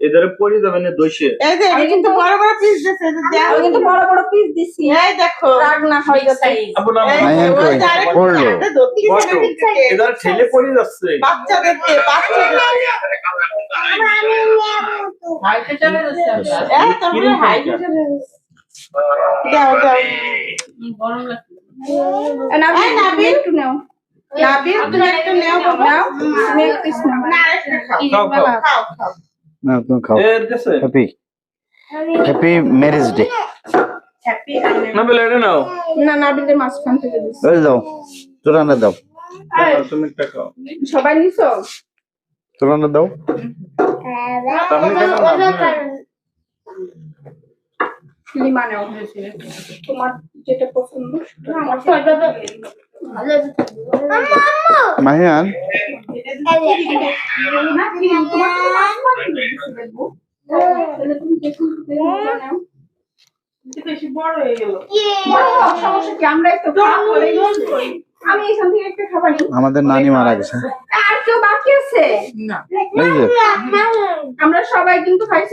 এদের পড়ে যাবে না দোষে। এই যে আমি কিন্তু বড় বড় পিস দিছি, আমি কিন্তু বড় বড় পিস দিছি। এই দেখো রাগ না হয় যাতে। আপু না এই যে ওই যে আরেকটা পড়লো। হাতে ধরতে গেছে না নিচে। এদের ঠেলে পড়ে যাচ্ছে। বাচ্চাদেরকে হাইটে চলে যাচ্ছে আমরা। এই তোমরা হাই দাও দাও গরম লাগছে। নাবিল নাবিল। একটু নাও। নাবিল তুমি একটু নাও বাবা। নাও তুমি একটু পিস নাও। না আরেকটা খাও খাও খাও। খাও খাও না তুমি খাও। এর কাছে happy happy marriage day. Happy না বলে এটা নাও। না নাবিলের মাঝখান থেকে দিছি। ওই দাও তুলানা দাও দাও, তুমি একটা খাও। সবাই নিছো? তুলানা দাও। আপনি কেন না, আপনি- লিমা নাও। তোমার যেটা পছন্দ। আমার তো মাহিয়ান বেশি বড় হয়ে গেল সমস্যা কি আমরা একটু খাবো। আমি এখান থেকে একটা খাবার নিই। আমাদের নানি মারা গেছে। আর কেউ বাকি আছে? না। এই যে আমরা সবাই কিন্তু খাইছি